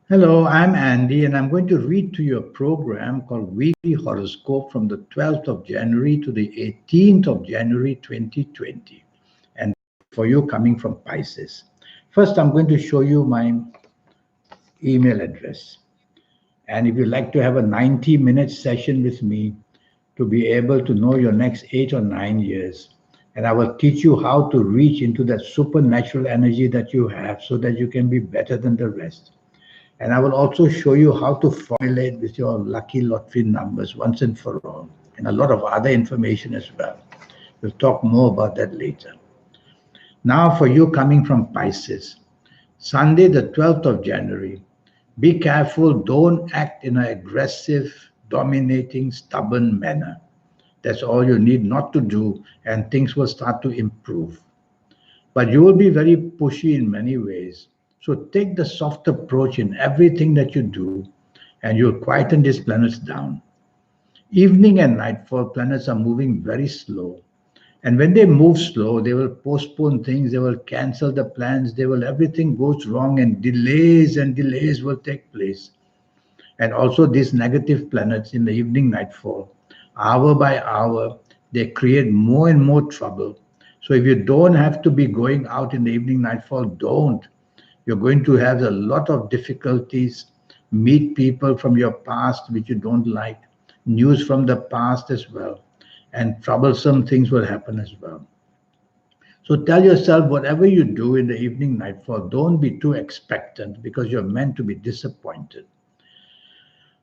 Hello, I'm Andy, and I'm going to read to you a program called Weekly Horoscope from the 12th of January to the 18th of January 2020. And for you coming from Pisces. First, I'm going to show you my email address. And if you'd like to have a 90-minute session with me to be able to know your next 8 or 9 years, and I will teach you how to reach into that supernatural energy that you have so that you can be better than the rest. And I will also show you how to formulate with your lucky lottery numbers once and for all, and a lot of other information as well. We'll talk more about that later. Now, for you coming from Pisces, Sunday, the 12th of January, be careful, don't act in an aggressive, dominating, stubborn manner. That's all you need not to do, and things will start to improve. But you will be very pushy in many ways. So take the soft approach in everything that you do, and you'll quieten these planets down. Evening and nightfall planets are moving very slow. And when they move slow, they will postpone things, they will cancel the plans, they will everything goes wrong and delays will take place. And also these negative planets in the evening nightfall, hour by hour, they create more and more trouble. So if you don't have to be going out in the evening nightfall, don't. You're going to have a lot of difficulties, meet people from your past which you don't like, news from the past as well, and troublesome things will happen as well. So tell yourself whatever you do in the evening nightfall, don't be too expectant because you're meant to be disappointed.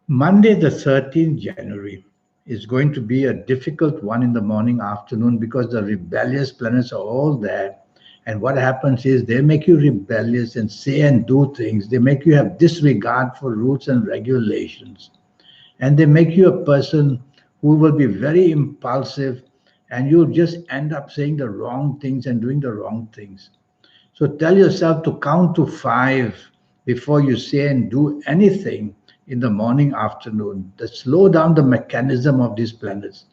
Monday, the 13th January, is going to be a difficult one in the morning, afternoon, because the rebellious planets are all there. And what happens is they make you rebellious and say and do things. They make you have disregard for rules and regulations. And they make you a person who will be very impulsive, and you'll just end up saying the wrong things and doing the wrong things. So tell yourself to count to five before you say and do anything in the morning, afternoon. To slow down the mechanism of these planets,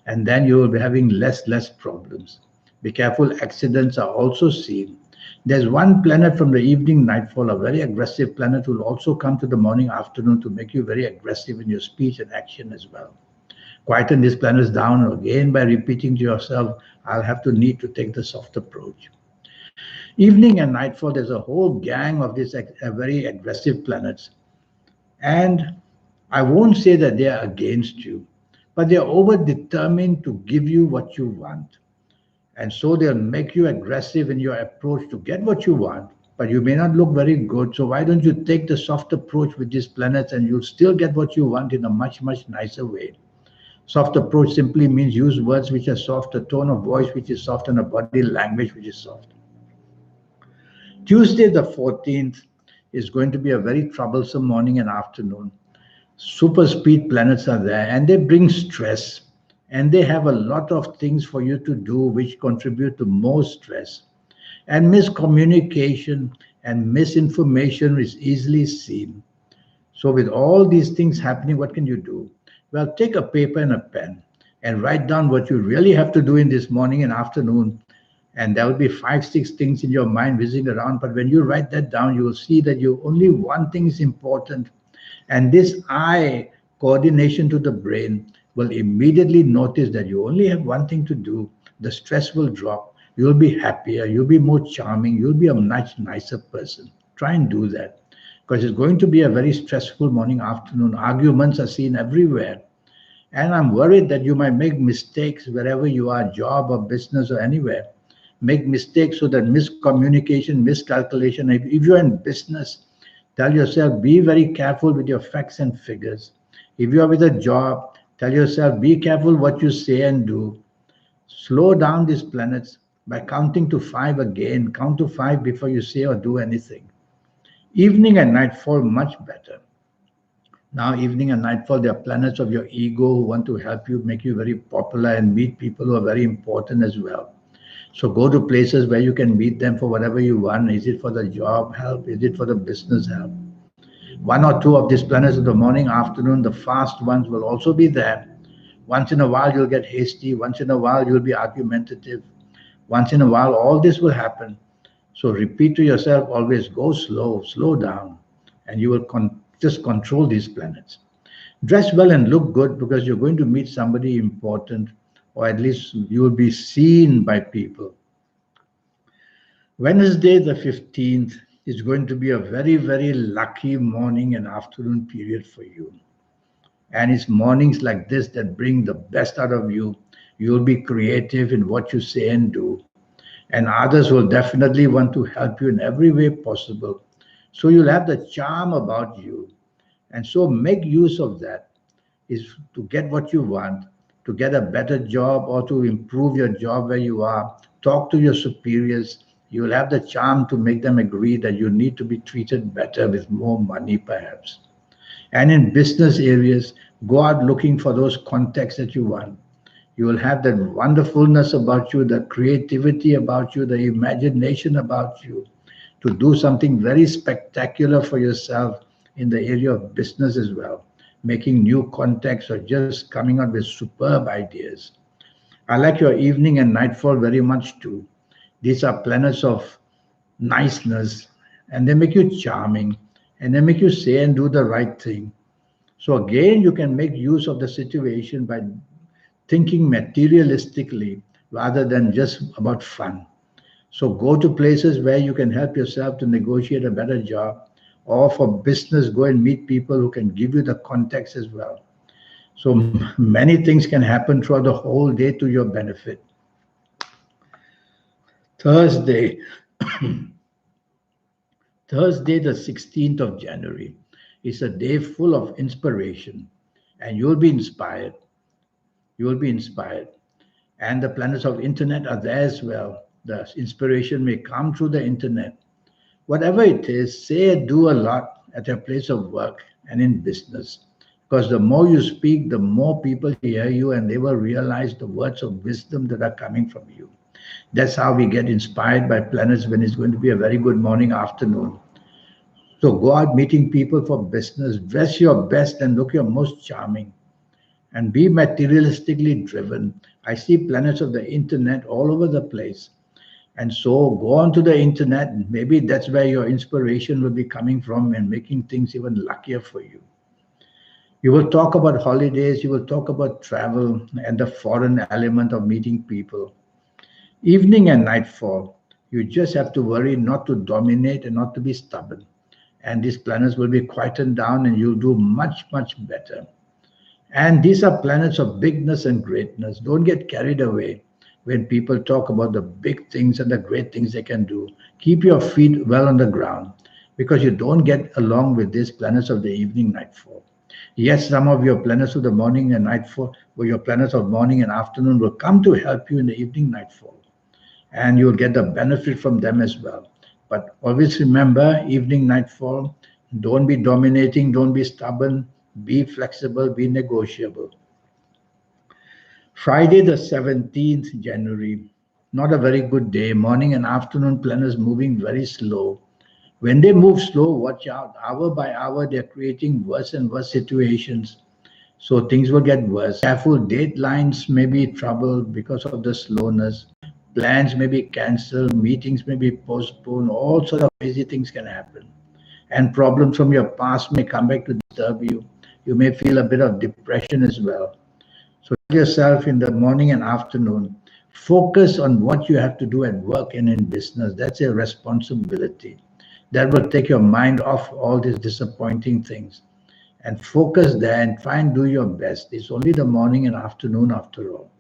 and then you will be having less problems. Be careful, accidents are also seen. There's one planet from the evening nightfall, a very aggressive planet, will also come to the morning, afternoon to make you very aggressive in your speech and action as well. Quieten these planets down again by repeating to yourself, I'll have to need to take the soft approach. Evening and nightfall, there's a whole gang of these very aggressive planets. And I won't say that they are against you, but they're over determined to give you what you want. And so they'll make you aggressive in your approach to get what you want, but you may not look very good. So why don't you take the soft approach with these planets and you'll still get what you want in a much nicer way? Soft approach simply means use words which are soft, a tone of voice which is soft, and a body language which is soft. Tuesday, the 14th, is going to be a very troublesome morning and afternoon. Super speed planets are there, and they bring stress, and they have a lot of things for you to do which contribute to more stress. And miscommunication and misinformation is easily seen. So, with all these things happening, what can you do? Well, take a paper and a pen and write down what you really have to do in this morning and afternoon. And there will be five, six things in your mind whizzing around. But when you write that down, you will see that you only one thing is important. And this eye coordination to the brain will immediately notice that you only have one thing to do. The stress will drop. You'll be happier. You'll be more charming. You'll be a much nicer person. Try and do that because it's going to be a very stressful morning, afternoon. Arguments are seen everywhere. And I'm worried that you might make mistakes wherever you are, job or business or anywhere. Make mistakes so that miscommunication, miscalculation. If you're in business, tell yourself, be very careful with your facts and figures. If you are with a job, tell yourself, be careful what you say and do. Slow down these planets by counting to five again. Count to five before you say or do anything. Evening and nightfall, much better. Now, evening and nightfall, they are planets of your ego who want to help you, make you very popular, and meet people who are very important as well. So go to places where you can meet them for whatever you want. Is it for the job help? Is it for the business help? One or two of these planets in the morning, afternoon, the fast ones will also be there. Once in a while, you'll get hasty. Once in a while, you'll be argumentative. Once in a while, all this will happen. So repeat to yourself always, go slow, slow down. and you will just control these planets. Dress well and look good because you're going to meet somebody important, or at least you will be seen by people. Wednesday, the 15th, is going to be a very, very lucky morning and afternoon period for you. And it's mornings like this that bring the best out of you. You'll be creative in what you say and do. And others will definitely want to help you in every way possible. So you'll have the charm about you. And so make use of that, is to get what you want, to get a better job or to improve your job where you are. Talk to your superiors. You will have the charm to make them agree that you need to be treated better with more money, perhaps. And in business areas, go out looking for those contacts that you want. You will have that wonderfulness about you, the creativity about you, the imagination about you to do something very spectacular for yourself in the area of business as well, making new contacts or just coming out with superb ideas. I like your evening and nightfall very much too. These are planets of niceness, and they make you charming, and they make you say and do the right thing. So again, you can make use of the situation by thinking materialistically rather than just about fun. So go to places where you can help yourself to negotiate a better job, or for business, go and meet people who can give you the context as well. So many things can happen throughout the whole day to your benefit. Thursday, Thursday, the 16th of January, is a day full of inspiration, and you'll be inspired. You will be inspired. And the planets of internet are there as well. The inspiration may come through the internet. Whatever it is, say, do a lot at your place of work and in business. Because the more you speak, the more people hear you and they will realize the words of wisdom that are coming from you. That's how we get inspired by planets when it's going to be a very good morning, afternoon. So go out meeting people for business, dress your best and look your most charming, and be materialistically driven. I see planets of the internet all over the place. And so go onto the internet. Maybe that's where your inspiration will be coming from and making things even luckier for you. You will talk about holidays, you will talk about travel and the foreign element of meeting people. Evening and nightfall, you just have to worry not to dominate and not to be stubborn. And these planets will be quietened down and you'll do much, much better. And these are planets of bigness and greatness. Don't get carried away when people talk about the big things and the great things they can do. Keep your feet well on the ground because you don't get along with these planets of the evening nightfall. Yes, some of your planets of the morning and nightfall, or your planets of morning and afternoon will come to help you in the evening nightfall. And you'll get the benefit from them as well. But always remember, evening nightfall, don't be dominating, don't be stubborn, be flexible, be negotiable. Friday, the 17th January, not a very good day. Morning and afternoon planets moving very slow. When they move slow, watch out. Hour by hour, they're creating worse and worse situations. So things will get worse. Careful, deadlines may be troubled because of the slowness. Plans may be cancelled, meetings may be postponed, all sort of crazy things can happen. And problems from your past may come back to disturb you. You may feel a bit of depression as well. So tell yourself in the morning and afternoon, focus on what you have to do at work and in business. That's a responsibility. That will take your mind off all these disappointing things. And focus there and try and do your best. It's only the morning and afternoon after all.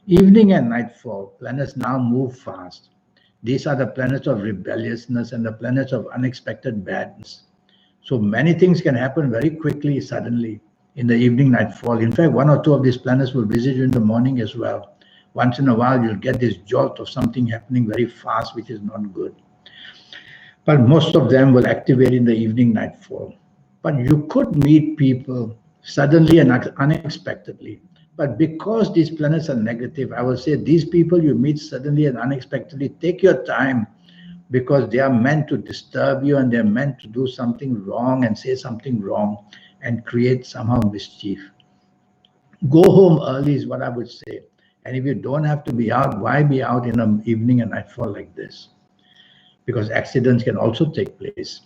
Evening and nightfall, planets now move fast. These are the planets of rebelliousness and the planets of unexpected badness. So many things can happen very quickly, suddenly, in the evening nightfall. In fact, one or two of these planets will visit you in the morning as well. Once in a while, you'll get this jolt of something happening very fast, which is not good. But most of them will activate in the evening nightfall. But you could meet people suddenly and unexpectedly. But because these planets are negative, I will say these people you meet suddenly and unexpectedly, take your time because they are meant to disturb you and they're meant to do something wrong and say something wrong and create somehow mischief. Go home early is what I would say. And if you don't have to be out, why be out in an evening and nightfall like this? Because accidents can also take place.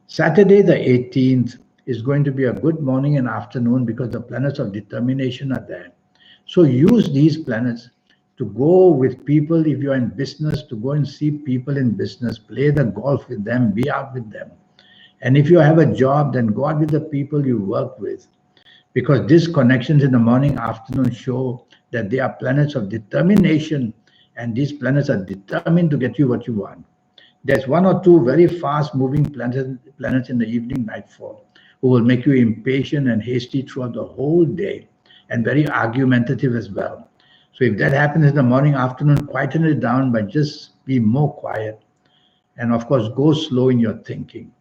Saturday, the 18th, is going to be a good morning and afternoon because the planets of determination are there. So use these planets to go with people. If you're in business, to go and see people in business, play the golf with them, be out with them. And if you have a job, then go out with the people you work with, because these connections in the morning, afternoon show that they are planets of determination, and these planets are determined to get you what you want. There's one or two very fast moving planets in the evening nightfall who will make you impatient and hasty throughout the whole day, and very argumentative as well. So if that happens in the morning, afternoon, quieten it down by just be more quiet. And of course, go slow in your thinking.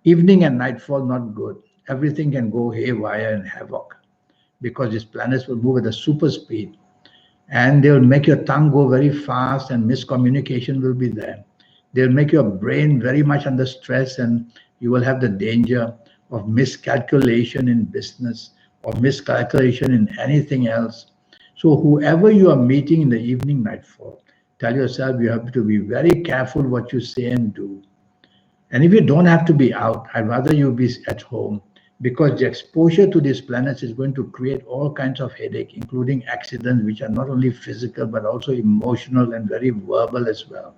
Evening and nightfall, not good. Everything can go haywire and havoc because these planets will move at a super speed, and they will make your tongue go very fast, and miscommunication will be there. They'll make your brain very much under stress, and you will have the danger of miscalculation in business or miscalculation in anything else. So whoever you are meeting in the evening nightfall, tell yourself you have to be very careful what you say and do. And if you don't have to be out, I'd rather you be at home, because the exposure to these planets is going to create all kinds of headache, including accidents, which are not only physical, but also emotional and very verbal as well.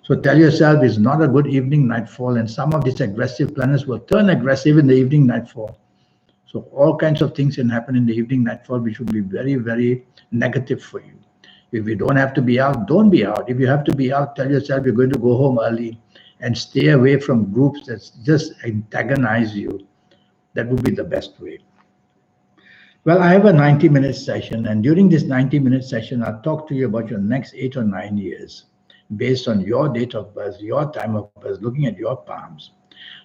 So tell yourself it's not a good evening nightfall, and some of these aggressive planets will turn aggressive in the evening nightfall. So all kinds of things can happen in the evening nightfall, which will be very, very negative for you. If you don't have to be out, don't be out. If you have to be out, tell yourself you're going to go home early and stay away from groups that just antagonize you. That would be the best way. Well, I have a 90-minute session, and during this 90-minute session, I'll talk to you about your next 8 or 9 years based on your date of birth, your time of birth, looking at your palms.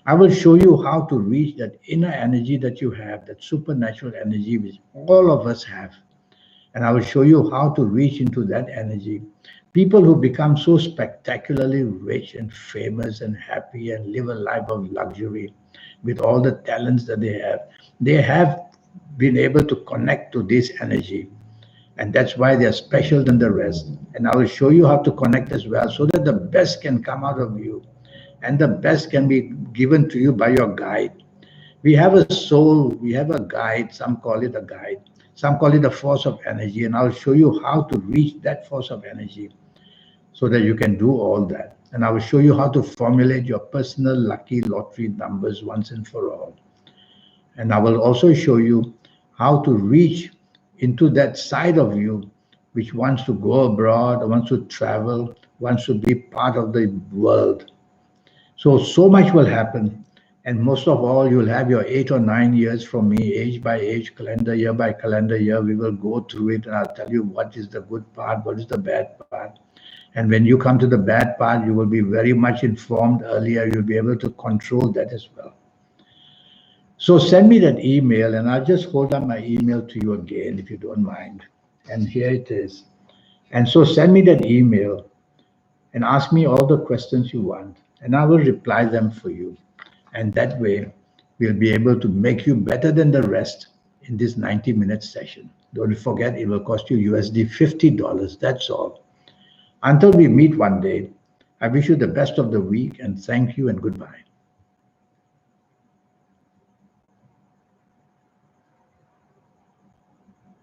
I will show you how to reach that inner energy that you have, that supernatural energy which all of us have. And I will show you how to reach into that energy. People who become so spectacularly rich and famous and happy and live a life of luxury with all the talents that they have been able to connect to this energy. And that's why they are special than the rest. And I will show you how to connect as well, so that the best can come out of you and the best can be given to you by your guide. We have a soul, we have a guide. Some call it a guide, some call it a force of energy. And I'll show you how to reach that force of energy so that you can do all that. And I will show you how to formulate your personal lucky lottery numbers once and for all. And I will also show you how to reach into that side of you which wants to go abroad, wants to travel, wants to be part of the world. So much will happen. And most of all, you'll have your 8 or 9 years from me, age by age, calendar year by calendar year. We will go through it, and I'll tell you what is the good part, what is the bad part. And when you come to the bad part, you will be very much informed earlier. You'll be able to control that as well. So send me that email, and I'll just hold up my email to you again, if you don't mind. And here it is. And so send me that email and ask me all the questions you want, and I will reply them for you. And that way, we'll be able to make you better than the rest in this 90-minute session. Don't forget, it will cost you USD $50. That's all. Until we meet one day, I wish you the best of the week, and thank you and goodbye.